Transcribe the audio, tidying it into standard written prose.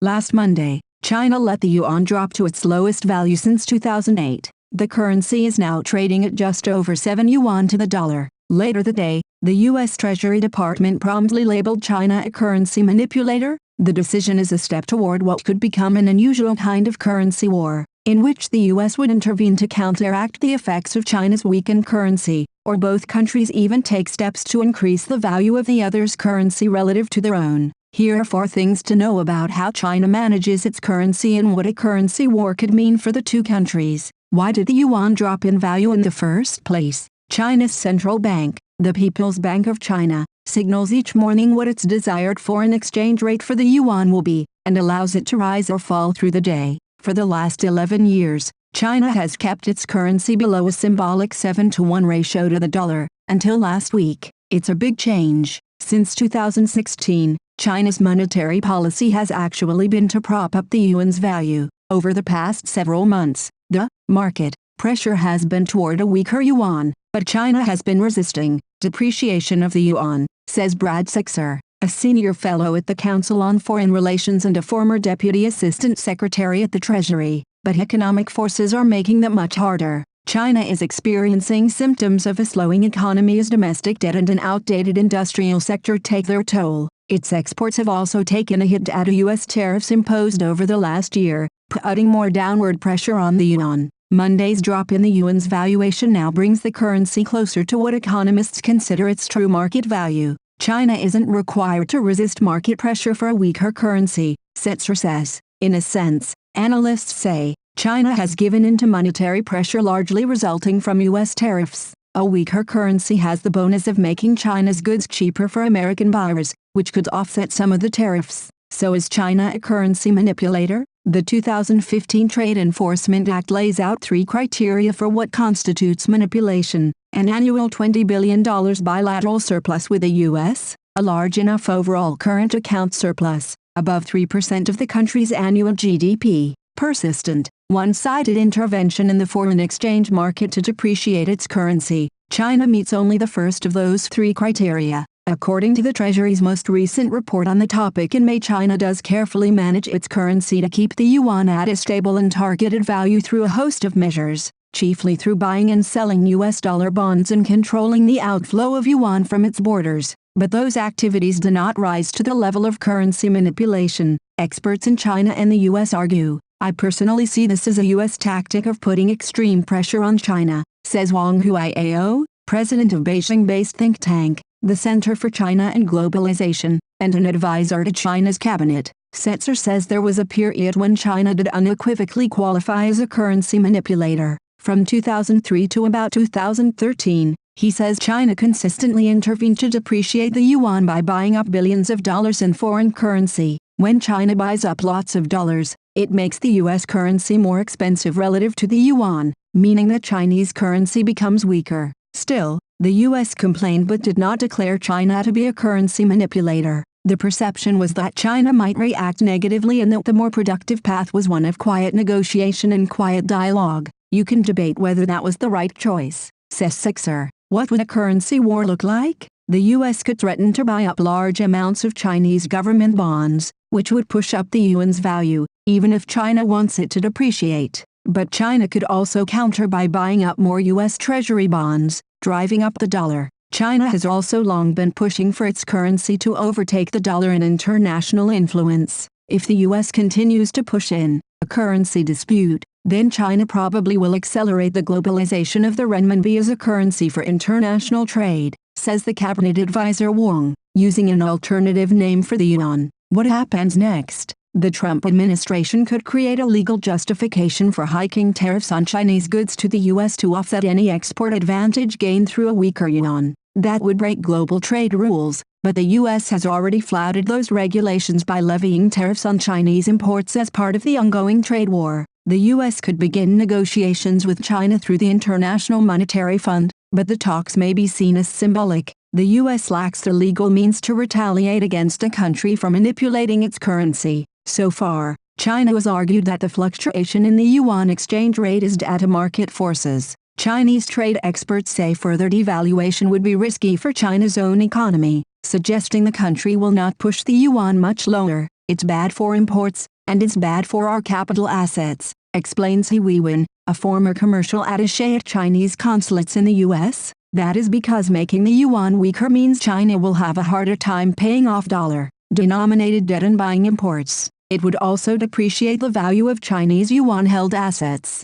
Last Monday, China let the yuan drop to its lowest value since 2008. The currency is now trading at just over 7 yuan to the dollar. Later that day, the U.S. Treasury Department promptly labeled China a currency manipulator. The decision is a step toward what could become an unusual kind of currency war, in which the U.S. would intervene to counteract the effects of China's weakened currency, or both countries even take steps to increase the value of the other's currency relative to their own. Here are 4 things to know about how China manages its currency and what a currency war could mean for the two countries. Why did the yuan drop in value in the first place? China's central bank, the People's Bank of China, signals each morning what its desired foreign exchange rate for the yuan will be, and allows it to rise or fall through the day. For the last 11 years, China has kept its currency below a symbolic 7-to-1 ratio to the dollar, until last week. It's a big change. Since 2016, China's monetary policy has actually been to prop up the yuan's value. Over the past several months, the market pressure has been toward a weaker yuan, but China has been resisting depreciation of the yuan, says Brad Sixer, a senior fellow at the Council on Foreign Relations and a former deputy assistant secretary at the Treasury. But economic forces are making that much harder. China is experiencing symptoms of a slowing economy as domestic debt and an outdated industrial sector take their toll. Its exports have also taken a hit due to U.S. tariffs imposed over the last year, putting more downward pressure on the yuan. Monday's drop in the yuan's valuation now brings the currency closer to what economists consider its true market value. China isn't required to resist market pressure for a weaker currency, Setzer says. In a sense, analysts say, China has given in to monetary pressure largely resulting from U.S. tariffs. A weaker currency has the bonus of making China's goods cheaper for American buyers, which could offset some of the tariffs. So is China a currency manipulator? The 2015 Trade Enforcement Act lays out 3 criteria for what constitutes manipulation: an annual $20 billion bilateral surplus with the U.S., a large enough overall current account surplus, above 3% of the country's annual GDP, persistent, one-sided intervention in the foreign exchange market to depreciate its currency. China meets only the first of those 3 criteria. According to the Treasury's most recent report on the topic in May, China does carefully manage its currency to keep the yuan at a stable and targeted value through a host of measures, chiefly through buying and selling U.S. dollar bonds and controlling the outflow of yuan from its borders. But those activities do not rise to the level of currency manipulation. Experts in China and the U.S. argue. I personally see this as a U.S. tactic of putting extreme pressure on China, says Wang Huiao, president of Beijing-based think tank, the Center for China and Globalization, and an advisor to China's cabinet. Setzer says there was a period when China did unequivocally qualify as a currency manipulator. From 2003 to about 2013, he says China consistently intervened to depreciate the yuan by buying up billions of dollars in foreign currency. When China buys up lots of dollars, it makes the U.S. currency more expensive relative to the yuan, meaning that Chinese currency becomes weaker. Still, the U.S. complained but did not declare China to be a currency manipulator. The perception was that China might react negatively and that the more productive path was one of quiet negotiation and quiet dialogue. You can debate whether that was the right choice, says Sixer. What would a currency war look like? The U.S. could threaten to buy up large amounts of Chinese government bonds, which would push up the yuan's value, even if China wants it to depreciate. But China could also counter by buying up more U.S. Treasury bonds, driving up the dollar. China has also long been pushing for its currency to overtake the dollar in international influence. If the U.S. continues to push in a currency dispute, then China probably will accelerate the globalization of the renminbi as a currency for international trade, says the cabinet advisor Wang, using an alternative name for the yuan. What happens next? The Trump administration could create a legal justification for hiking tariffs on Chinese goods to the U.S. to offset any export advantage gained through a weaker yuan. That would break global trade rules, but the U.S. has already flouted those regulations by levying tariffs on Chinese imports as part of the ongoing trade war. The U.S. could begin negotiations with China through the International Monetary Fund, but the talks may be seen as symbolic. The U.S. lacks the legal means to retaliate against a country for manipulating its currency. So far, China has argued that the fluctuation in the yuan exchange rate is due to market forces. Chinese trade experts say further devaluation would be risky for China's own economy, suggesting the country will not push the yuan much lower. It's bad for imports, and it's bad for our capital assets, explains Yuan, a former commercial attaché at Chinese consulates in the U.S. That is because making the yuan weaker means China will have a harder time paying off dollar-denominated debt and buying imports. It would also depreciate the value of Chinese yuan-held assets.